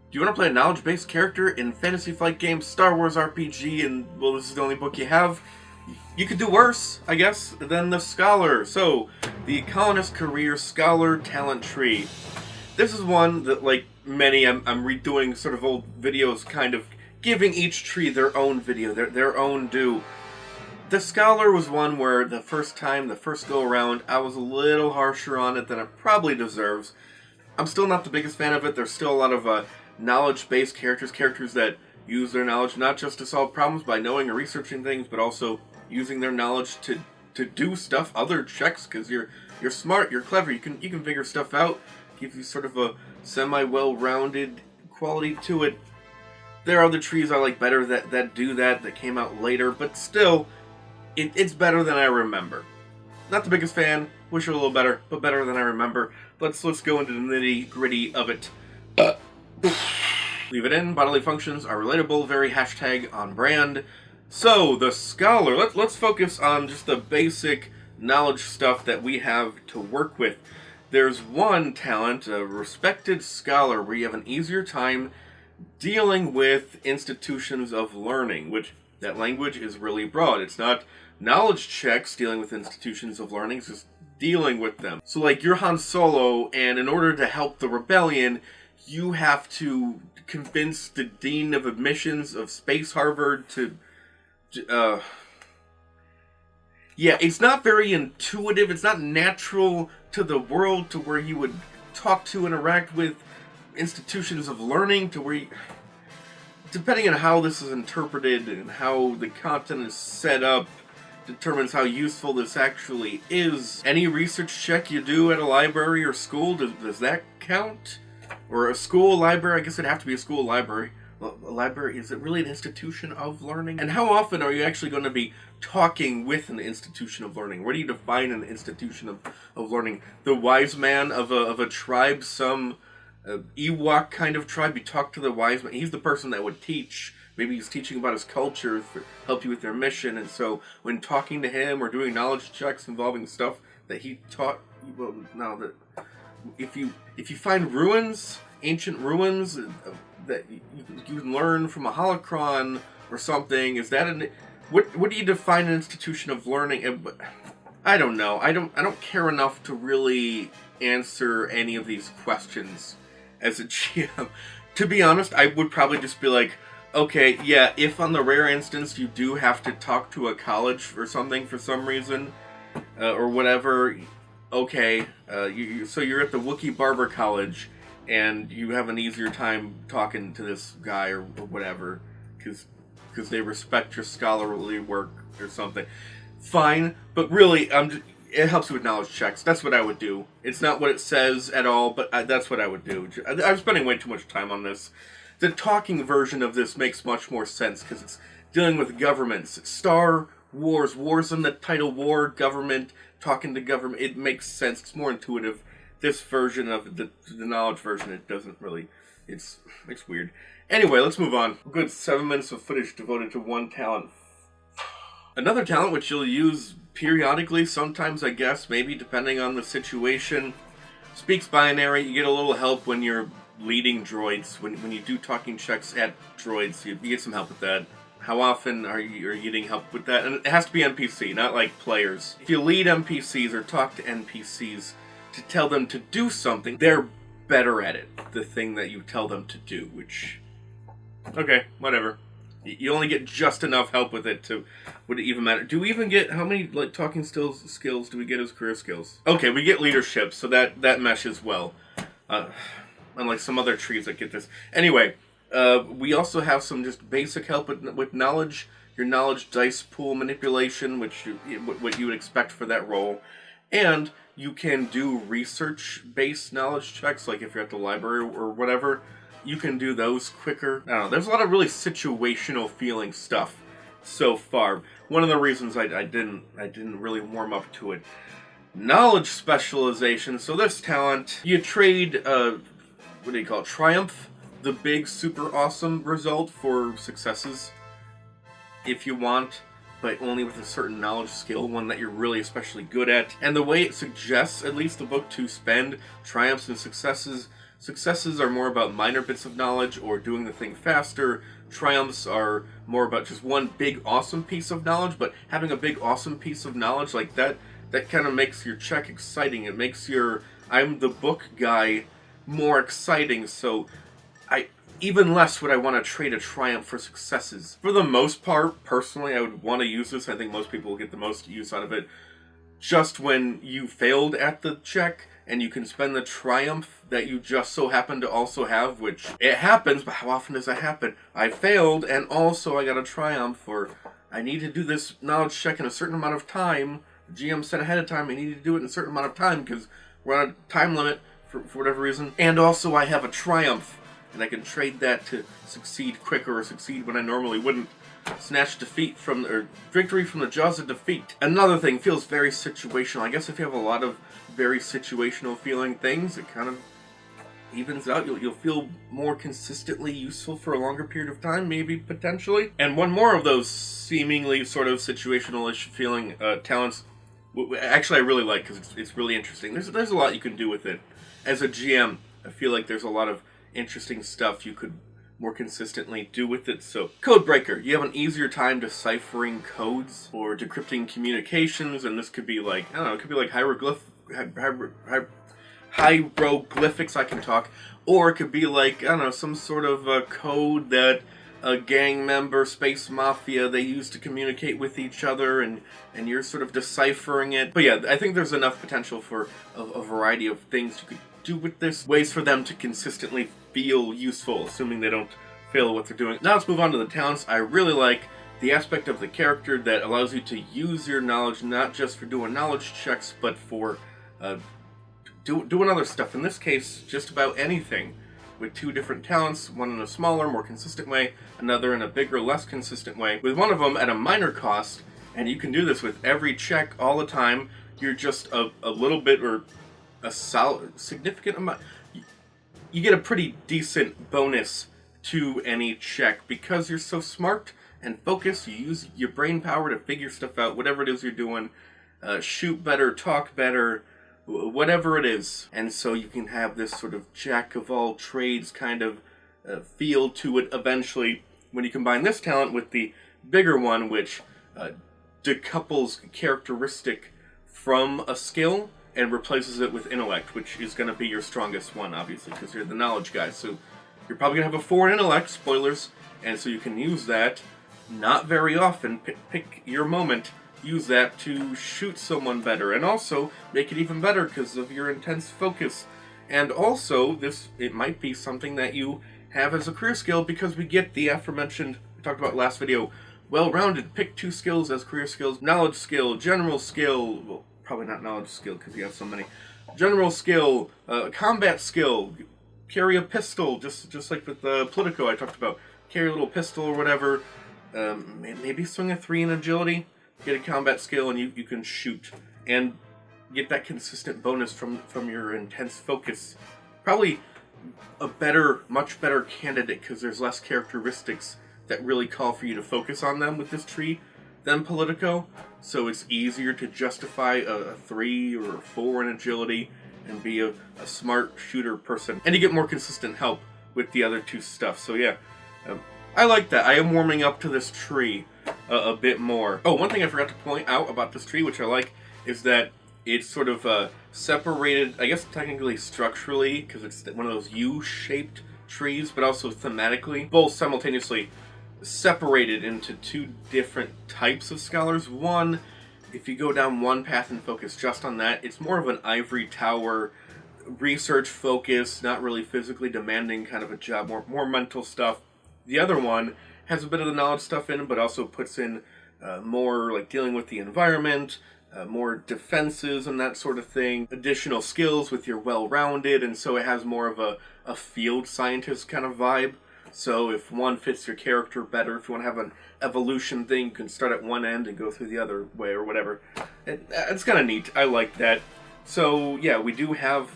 Do you want to play a knowledge-based character in Fantasy Flight Games Star Wars RPG, and, well, this is the only book you have? You could do worse, I guess, than the Scholar. So, the Colonist Career Scholar Talent Tree. This is one that, like many, I'm redoing sort of old videos, kind of giving each tree their own video, their own due. The Scholar was one where the first go around, I was a little harsher on it than it probably deserves. I'm still not the biggest fan of it. There's still a lot of knowledge-based characters that use their knowledge not just to solve problems by knowing or researching things, but also using their knowledge to do stuff, other checks, because you're smart, you're clever, you can figure stuff out, gives you sort of a semi-well-rounded quality to it. There are other trees I like better that do that came out later, but still, it's better than I remember. Not the biggest fan, wish it a little better, but better than I remember. Let's go into the nitty-gritty of it. Leave it in, bodily functions are relatable, very hashtag on brand. So, the Scholar, let's focus on just the basic knowledge stuff that we have to work with. There's one talent, a respected scholar, where you have an easier time dealing with institutions of learning, which that language is really broad. It's not knowledge checks dealing with institutions of learning, it's just dealing with them. So, like, you're Han Solo, and in order to help the rebellion, you have to convince the Dean of Admissions of Space Harvard to yeah, it's not very intuitive, it's not natural to the world to where you would talk to, interact with institutions of learning, to where you, depending on how this is interpreted and how the content is set up, determines how useful this actually is. Any research check you do at a library or school, does that count? Or a school library? I guess it'd have to be a school library. A library, is it really an institution of learning? And how often are you actually going to be talking with an institution of learning? Where do you define an institution of learning? The wise man of a tribe, some Ewok kind of tribe, you talk to the wise man. He's the person that would teach. Maybe he's teaching about his culture, help you with their mission. And so when talking to him or doing knowledge checks involving stuff that he taught, well, now that if you find ruins, ancient ruins that you can learn from a holocron or something, is that what do you define an institution of learning? I don't know. I don't care enough to really answer any of these questions as a GM. To be honest, I would probably just be like, okay, yeah, if on the rare instance you do have to talk to a college or something for some reason, or whatever, okay, so you're at the Wookiee Barber College, and you have an easier time talking to this guy or whatever, because they respect your scholarly work or something. Fine, but really, it helps you with knowledge checks. That's what I would do. It's not what it says at all, but that's what I would do. I'm spending way too much time on this. The talking version of this makes much more sense, because it's dealing with governments. Star Wars, wars in the title, war, government, talking to government. It makes sense. It's more intuitive. This version of the knowledge version, it doesn't really, it's weird. Anyway, let's move on. A good 7 minutes of footage devoted to one talent. Another talent which you'll use periodically, sometimes I guess, maybe depending on the situation. Speaks binary, you get a little help when you're leading droids, when you do talking checks at droids, you get some help with that. How often are you getting help with that? And it has to be NPC, not like players. If you lead NPCs or talk to NPCs, to tell them to do something, they're better at it. The thing that you tell them to do, which, okay, whatever. You only get just enough help with it to, would it even matter? Do we even get, how many like talking skills do we get as career skills? Okay, we get leadership, so that meshes well. Unlike some other trees that get this. Anyway, we also have some just basic help with knowledge, your knowledge dice pool manipulation, what you would expect for that role. And you can do research-based knowledge checks, like if you're at the library or whatever. You can do those quicker. I don't know, there's a lot of really situational feeling stuff so far. One of the reasons I didn't really warm up to it. Knowledge specialization. So this talent, you trade, what do you call it? Triumph, the big super awesome result for successes, if you want, but only with a certain knowledge skill, one that you're really especially good at. And the way it suggests, at least the book, to spend triumphs and successes Successes are more about minor bits of knowledge or doing the thing faster. Triumphs are more about just one big awesome piece of knowledge, but having a big awesome piece of knowledge like that kind of makes your check exciting. It makes your I'm the book guy more exciting, so even less would I want to trade a triumph for successes. For the most part, personally, I would want to use this. I think most people will get the most use out of it just when you failed at the check, and you can spend the triumph that you just so happen to also have, which it happens, but how often does that happen? I failed, and also I got a triumph, or I need to do this knowledge check in a certain amount of time. The GM said ahead of time I need to do it in a certain amount of time because we're on a time limit for whatever reason. And also I have a triumph, and I can trade that to succeed quicker or succeed when I normally wouldn't. Snatch defeat from, or victory from the jaws of defeat. Another thing, feels very situational. I guess if you have a lot of very situational feeling things, it kind of evens out. You'll feel more consistently useful for a longer period of time, maybe, potentially. And one more of those seemingly sort of situational-ish feeling talents, actually I really like, because it's really interesting. There's a lot you can do with it. As a GM, I feel like there's a lot of interesting stuff you could more consistently do with it. So, Codebreaker, you have an easier time deciphering codes or decrypting communications, and this could be like, I don't know, it could be like hieroglyphics, I can talk, or it could be like, I don't know, some sort of code that a gang member, space mafia, they use to communicate with each other, and you're sort of deciphering it. But yeah, I think there's enough potential for a variety of things you could do with this, ways for them to consistently feel useful, assuming they don't fail at what they're doing. Now let's move on to the talents. I really like the aspect of the character that allows you to use your knowledge not just for doing knowledge checks, but for doing other stuff. In this case, just about anything, with two different talents, one in a smaller, more consistent way, another in a bigger, less consistent way, with one of them at a minor cost, and you can do this with every check all the time. You're just a little bit, or a significant amount, you get a pretty decent bonus to any check because you're so smart and focused. You use your brain power to figure stuff out, whatever it is you're doing, shoot better, talk better, whatever it is. And so you can have this sort of jack of all trades kind of feel to it eventually when you combine this talent with the bigger one, which decouples characteristic from a skill and replaces it with intellect, which is going to be your strongest one, obviously, because you're the knowledge guy. So you're probably going to have a 4 in intellect, spoilers, and so you can use that, not very often, pick your moment, use that to shoot someone better, and also make it even better because of your intense focus. And also, it might be something that you have as a career skill, because we get the aforementioned, we talked about last video, well-rounded, pick 2 skills as career skills, knowledge skill, general skill, well, probably not knowledge skill because you have so many. General skill, combat skill, carry a pistol, just like with Politico I talked about. Carry a little pistol or whatever. Maybe swing a 3 in agility, get a combat skill, and you can shoot. And get that consistent bonus from your intense focus. Probably a much better candidate because there's less characteristics that really call for you to focus on them with this tree than Politico, so it's easier to justify a 3 or a 4 in agility and be a smart shooter person. And you get more consistent help with the other 2 stuff, so yeah. I like that. I am warming up to this tree a bit more. Oh, one thing I forgot to point out about this tree, which I like, is that it's sort of separated, I guess technically structurally, because it's one of those U-shaped trees, but also thematically, both simultaneously separated into 2 different types of scholars. One, if you go down one path and focus just on that, it's more of an ivory tower, research focus, not really physically demanding kind of a job, more mental stuff. The other one has a bit of the knowledge stuff in it, but also puts in more like dealing with the environment, more defenses and that sort of thing, additional skills with your well-rounded, and so it has more of a field scientist kind of vibe. So if one fits your character better, if you want to have an evolution thing, you can start at one end and go through the other way or whatever. It's kind of neat. I like that. So yeah, we do have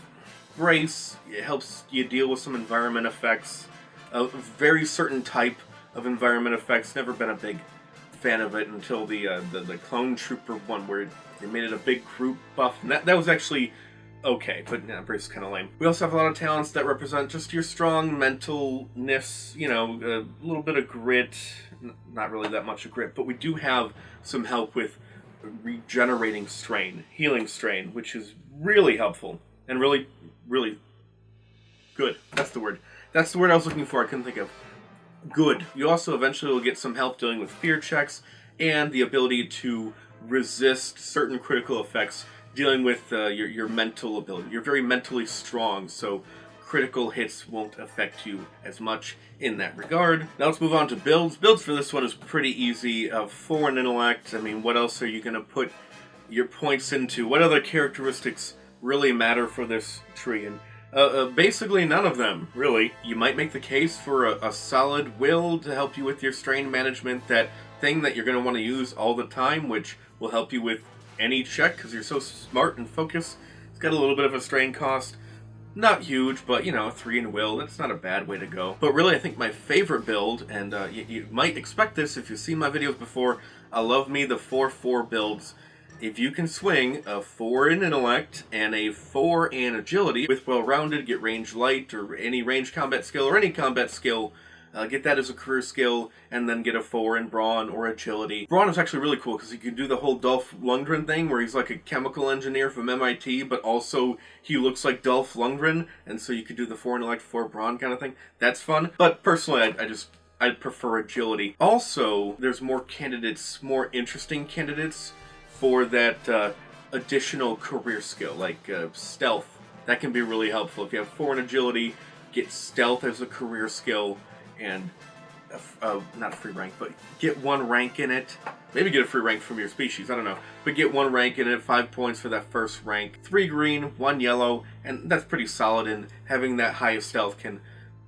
Brace. It helps you deal with some environment effects. A very certain type of environment effects. Never been a big fan of it until the Clone Trooper one, where they made it a big group buff. And that was actually okay, but yeah, brace is kind of lame. We also have a lot of talents that represent just your strong mentalness, you know, a little bit of grit, not really that much of grit, but we do have some help with regenerating strain, healing strain, which is really helpful and really, really good. That's the word. That's the word I was looking for. I couldn't think of. Good. You also eventually will get some help dealing with fear checks and the ability to resist certain critical effects dealing with your mental ability. You're very mentally strong, so critical hits won't affect you as much in that regard. Now let's move on to builds. Builds for this one is pretty easy. 4 in intellect. I mean, what else are you going to put your points into? What other characteristics really matter for this tree? And basically none of them, really. You might make the case for a solid will to help you with your strain management, that thing that you're going to want to use all the time, which will help you with any check because you're so smart and focused. It's got a little bit of a strain cost. Not huge, but, you know, 3 in will, that's not a bad way to go. But really, I think my favorite build, and you might expect this if you've seen my videos before, I love me the 4-4 builds. If you can swing a 4 in intellect and a 4 in agility with well-rounded, get range light or any range combat skill or any combat skill, get that as a career skill, and then get a 4 in brawn or agility. Brawn is actually really cool because you can do the whole Dolph Lundgren thing where he's like a chemical engineer from MIT, but also he looks like Dolph Lundgren, and so you could do the 4 intellect, 4 brawn kind of thing. That's fun. But personally, I'd prefer agility. Also, there's more candidates, more interesting candidates for that additional career skill, like stealth. That can be really helpful. If you have 4 in agility, get stealth as a career skill, and not a free rank, but get 1 rank in it. Maybe get a free rank from your species, I don't know. But get 1 rank in it, 5 points for that first rank. 3 green, 1 yellow, and that's pretty solid, and having that highest stealth can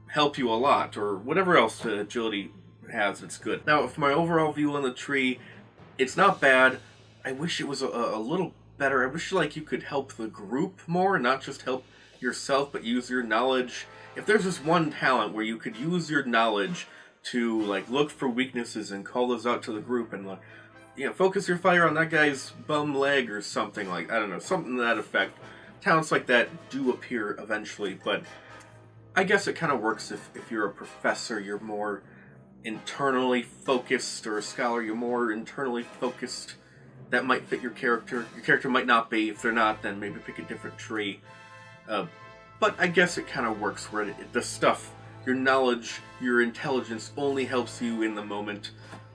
help you a lot, or whatever else agility has, it's good. Now, for my overall view on the tree, it's not bad. I wish it was a little better. I wish like you could help the group more, not just help yourself, but use your knowledge. If there's just one talent where you could use your knowledge to like look for weaknesses and call those out to the group and like, you know, focus your fire on that guy's bum leg or something, like, I don't know, something to that effect. Talents like that do appear eventually, but I guess it kind of works if you're a professor, you're more internally focused, or a scholar, you're more internally focused. That might fit your character. Your character might not be. If they're not, then maybe pick a different tree. But I guess it kind of works where the stuff, your knowledge, your intelligence only helps you in the moment.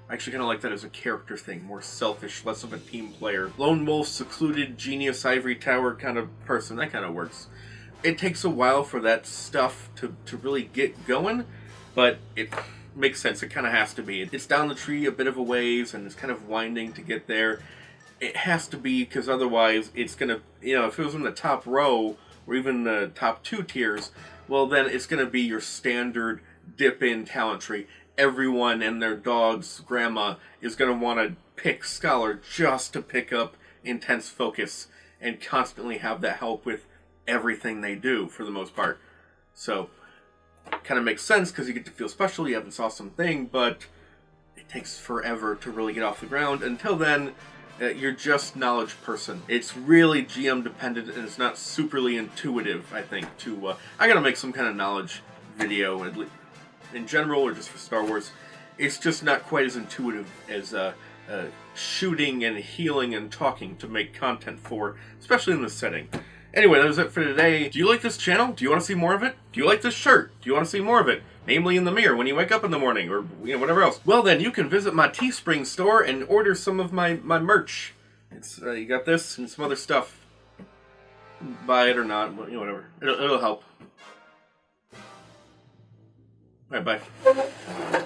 I actually kind of like that as a character thing. More selfish, less of a team player. Lone wolf, secluded, genius, ivory tower kind of person. That kind of works. It takes a while for that stuff to really get going, but it makes sense. It kind of has to be. It's down the tree a bit of a ways, and it's kind of winding to get there. It has to be, because otherwise it's going to, you know, if it was in the top row, or even the top 2 tiers, well then it's going to be your standard dip-in talent tree. Everyone and their dog's grandma is going to want to pick Scholar just to pick up intense focus and constantly have that help with everything they do, for the most part. So, kind of makes sense, because you get to feel special, you have this awesome thing, but it takes forever to really get off the ground. Until then, you're just knowledge person. It's really GM dependent, and it's not superly intuitive, I think, to... I gotta make some kind of knowledge video, in general, or just for Star Wars. It's just not quite as intuitive as shooting and healing and talking to make content for, especially in this setting. Anyway, that was it for today. Do you like this channel? Do you want to see more of it? Do you like this shirt? Do you want to see more of it? Namely in the mirror when you wake up in the morning, or you know, whatever else. Well then, you can visit my Teespring store and order some of my merch. It's you got this and some other stuff. Buy it or not, you know, whatever. It'll help. Alright, bye.